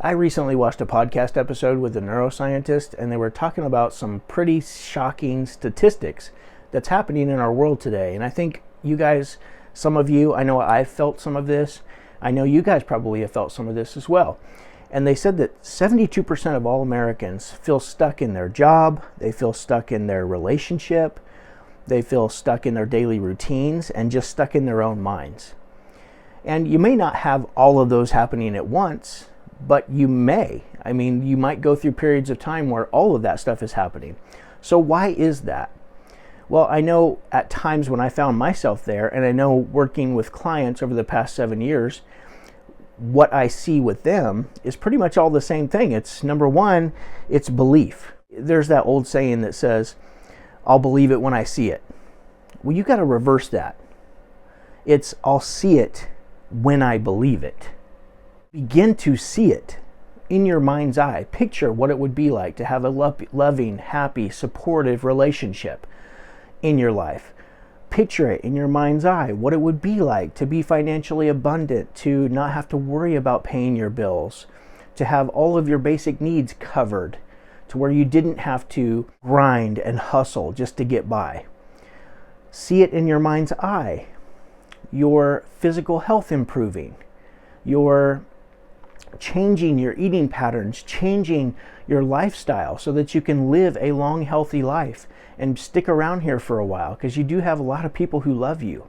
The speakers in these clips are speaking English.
I recently watched a podcast episode with a neuroscientist, and they were talking about some pretty shocking statistics that's happening in our world today. And I think you guys, some of you, I know I've felt some of this. I know you guys probably have felt some of this as well. And they said that 72% of all Americans feel stuck in their job, they feel stuck in their relationship, they feel stuck in their daily routines, and just stuck in their own minds. And you may not have all of those happening at once, but you may. I mean, you might go through periods of time where all of that stuff is happening. So why is that? Well, I know at times when I found myself there, and I know working with clients over the past 7 years, what I see with them is pretty much all the same thing. It's number one, it's belief. There's that old saying that says, I'll believe it when I see it. Well, you got to reverse that. It's I'll see it when I believe it. Begin to see it in your mind's eye. Picture what it would be like to have a loving, happy, supportive relationship in your life. Picture it in your mind's eye, what it would be like to be financially abundant, to not have to worry about paying your bills, to have all of your basic needs covered, to where you didn't have to grind and hustle just to get by. See it in your mind's eye. Your physical health improving, your changing your eating patterns, changing your lifestyle so that you can live a long, healthy life and stick around here for a while, because you do have a lot of people who love you.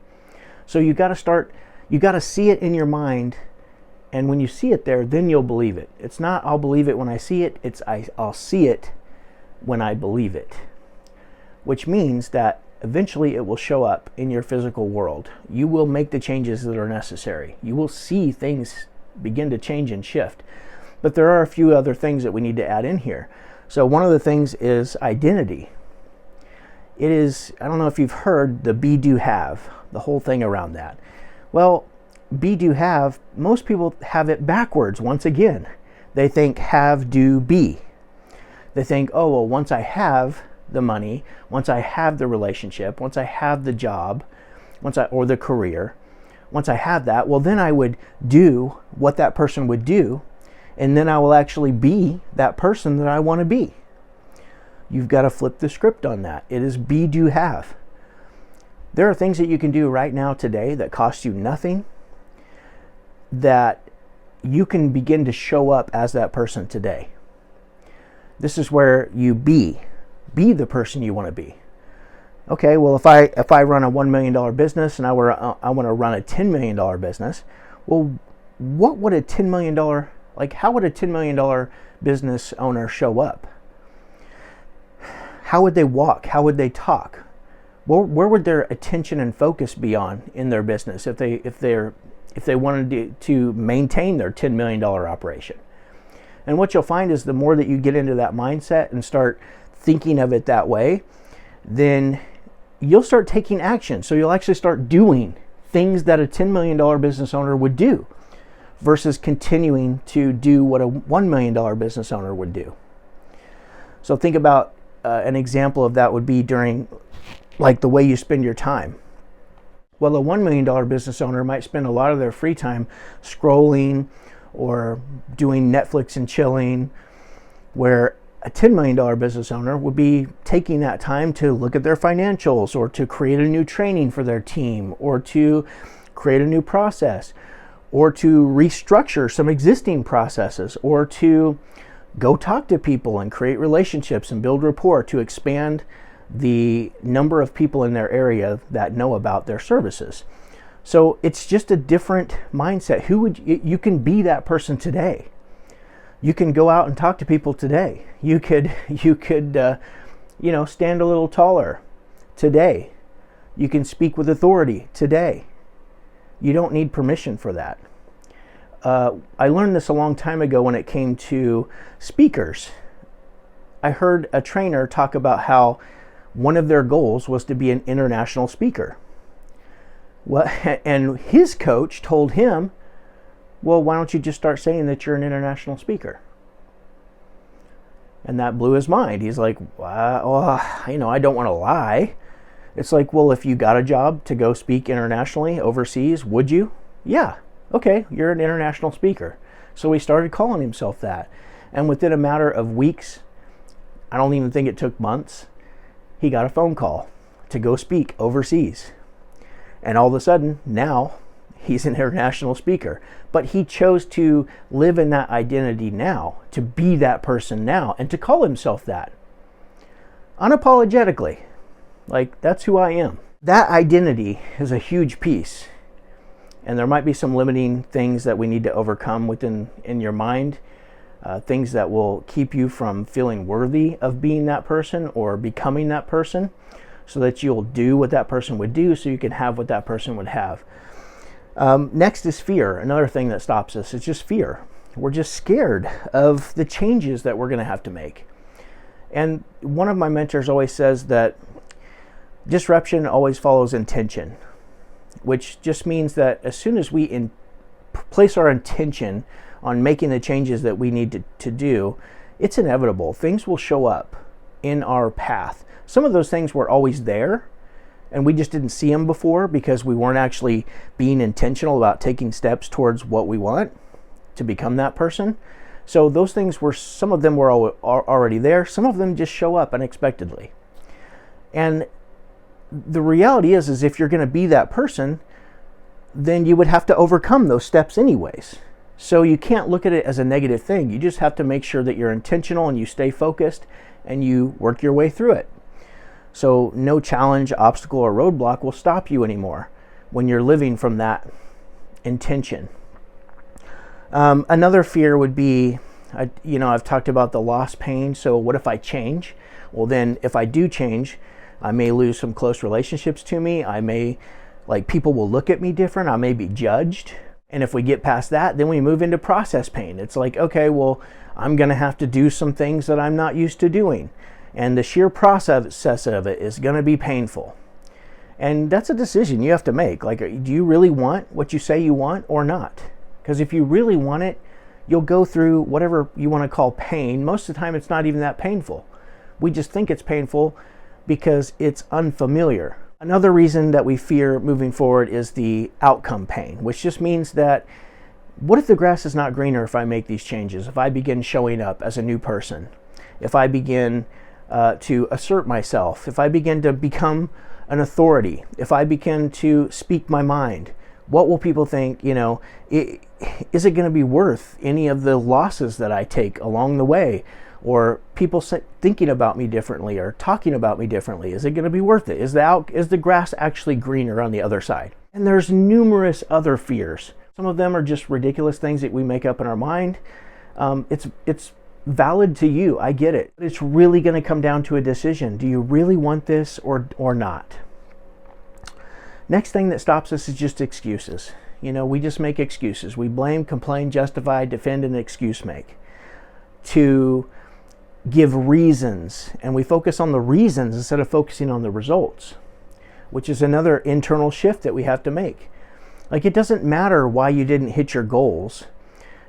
So you got to see it in your mind, and when you see it there, then you'll believe it. It's not I'll believe it when I see it, it's I'll see it when I believe it, which means that eventually it will show up in your physical world. You will make the changes that are necessary. You will see things begin to change and shift. But there are a few other things that we need to add in here. So one of the things is identity. It is, I don't know if you've heard the be, do, have, the whole thing around that. Well, be, do, have, most people have it backwards once again. They think have, do, be. They think, oh, well, once I have the money, once I have the relationship, once I have the job, or the career, once I have that, well, then I would do what that person would do, and then I will actually be that person that I want to be. You've got to flip the script on that. It is be, do, have. There are things that you can do right now today that cost you nothing, that you can begin to show up as that person today. This is where you be the person you want to be. Okay, well, if I run a $1 million business and I want to run a $10 million business, well, what would a $10 million, how would a $10 million business owner show up? How would they walk? How would they talk? Where would their attention and focus be on in their business if they wanted to maintain their $10 million operation? And what you'll find is the more that you get into that mindset and start thinking of it that way, then you'll start taking action. So you'll actually start doing things that a $10 million business owner would do versus continuing to do what a $1 million business owner would do. So think about an example of that would be during the way you spend your time. Well, a $1 million business owner might spend a lot of their free time scrolling or doing Netflix and chilling, where a $10 million business owner would be taking that time to look at their financials, or to create a new training for their team, or to create a new process, or to restructure some existing processes, or to go talk to people and create relationships and build rapport to expand the number of people in their area that know about their services. So it's just a different mindset. You can be that person today. You can go out and talk to people today. You could stand a little taller today. You can speak with authority today. You don't need permission for that. I learned this a long time ago when it came to speakers. I heard a trainer talk about how one of their goals was to be an international speaker. Well, and his coach told him, well, why don't you just start saying that you're an international speaker? And that blew his mind. He's like, well, I don't want to lie. It's like, well, if you got a job to go speak internationally overseas, would you? Yeah. Okay, you're an international speaker. So he started calling himself that. And within a matter of weeks, I don't even think it took months, he got a phone call to go speak overseas. And all of a sudden, now he's an international speaker. But he chose to live in that identity now, to be that person now, and to call himself that. Unapologetically. Like, that's who I am. That identity is a huge piece. And there might be some limiting things that we need to overcome in your mind. Things that will keep you from feeling worthy of being that person or becoming that person, so that you'll do what that person would do, so you can have what that person would have. Next is fear. Another thing that stops us is just fear. We're just scared of the changes that we're going to have to make. And one of my mentors always says that disruption always follows intention, which just means that as soon as we place our intention on making the changes that we need to do, it's inevitable. Things will show up in our path. Some of those things were always there, and we just didn't see them before because we weren't actually being intentional about taking steps towards what we want to become that person. So those things some of them were already there. Some of them just show up unexpectedly. And the reality is if you're going to be that person, then you would have to overcome those steps anyways. So you can't look at it as a negative thing. You just have to make sure that you're intentional and you stay focused and you work your way through it. So no challenge, obstacle, or roadblock will stop you anymore when you're living from that intention. Another fear would be, I've talked about the loss pain. So what if I change? Well, then if I do change, I may lose some close relationships to me. People will look at me different. I may be judged. And if we get past that, then we move into process pain. It's like, okay, well, I'm going to have to do some things that I'm not used to doing. And the sheer process of it is going to be painful. And that's a decision you have to make. Like, do you really want what you say you want or not? Because if you really want it, you'll go through whatever you want to call pain. Most of the time, it's not even that painful. We just think it's painful because it's unfamiliar. Another reason that we fear moving forward is the outcome pain, which just means that what if the grass is not greener if I make these changes? If I begin showing up as a new person, if I begin to assert myself, if I begin to become an authority, if I begin to speak my mind, what will people think? Is it going to be worth any of the losses that I take along the way? Or people thinking about me differently or talking about me differently? Is it going to be worth it? Is the grass actually greener on the other side? And there's numerous other fears. Some of them are just ridiculous things that we make up in our mind. It's valid to you. I get it. But it's really going to come down to a decision. Do you really want this or not? Next thing that stops us is just excuses. We just make excuses. We blame, complain, justify, defend, and excuse make. To give reasons, and we focus on the reasons instead of focusing on the results, which is another internal shift that we have to make. Like, it doesn't matter why you didn't hit your goals.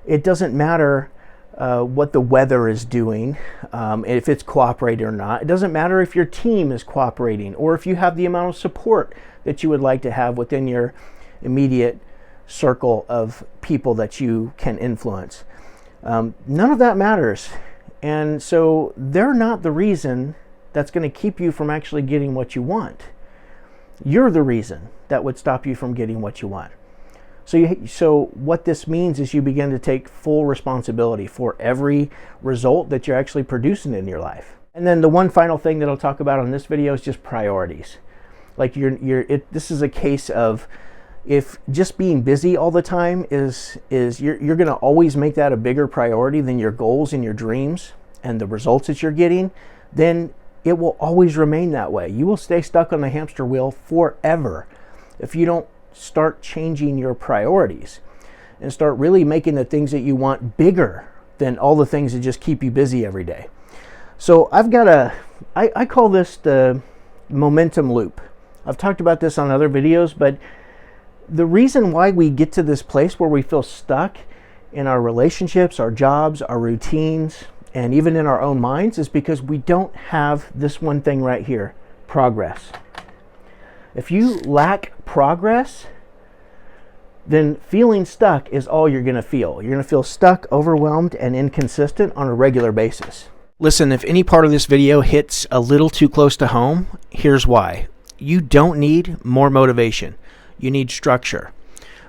It doesn't matter what the weather is doing, if it's cooperating or not. It doesn't matter if your team is cooperating or if you have the amount of support that you would like to have within your immediate circle of people that you can influence. None of that matters. And so they're not the reason that's going to keep you from actually getting what you want. You're the reason that would stop you from getting what you want. So what this means is you begin to take full responsibility for every result that you're actually producing in your life. And then the one final thing that I'll talk about on this video is just priorities. Like this is a case of, if just being busy all the time is you're going to always make that a bigger priority than your goals and your dreams and the results that you're getting, then it will always remain that way. You will stay stuck on the hamster wheel forever if you don't start changing your priorities and start really making the things that you want bigger than all the things that just keep you busy every day. So I call this the momentum loop. I've talked about this on other videos, but the reason why we get to this place where we feel stuck in our relationships, our jobs, our routines, and even in our own minds is because we don't have this one thing right here, progress. If you lack progress, then feeling stuck is all you're going to feel. You're going to feel stuck, overwhelmed, and inconsistent on a regular basis. Listen, if any part of this video hits a little too close to home, here's why. You don't need more motivation. You need structure.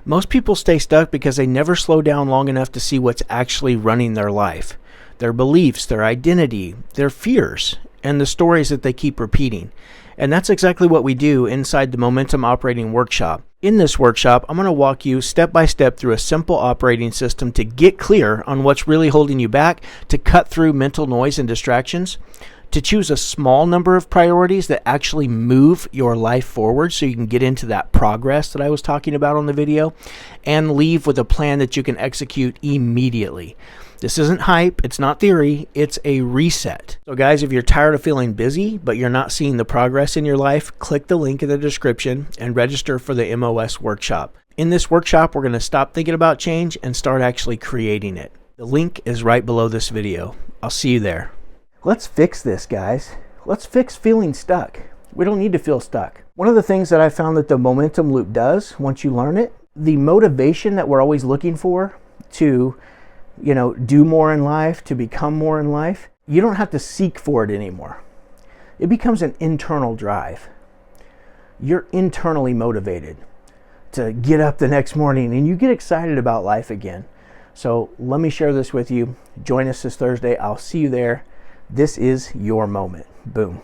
Most people stay stuck because they never slow down long enough to see what's actually running their life. Their beliefs, their identity, their fears, and the stories that they keep repeating. And that's exactly what we do inside the Momentum Operating Workshop. In this workshop, I'm going to walk you step by step through a simple operating system to get clear on what's really holding you back, to cut through mental noise and distractions, to choose a small number of priorities that actually move your life forward so you can get into that progress that I was talking about on the video, and leave with a plan that you can execute immediately. This isn't hype, it's not theory, it's a reset. So guys, if you're tired of feeling busy, but you're not seeing the progress in your life, click the link in the description and register for the MOS Workshop. In this workshop, we're going to stop thinking about change and start actually creating it. The link is right below this video. I'll see you there. Let's fix this, guys. Let's fix feeling stuck. We don't need to feel stuck. One of the things that I found that the momentum loop does, once you learn it, the motivation that we're always looking for to do more in life, to become more in life, you don't have to seek for it anymore. It becomes an internal drive. You're internally motivated to get up the next morning and you get excited about life again. So let me share this with you. Join us this Thursday. I'll see you there. This is your moment. Boom.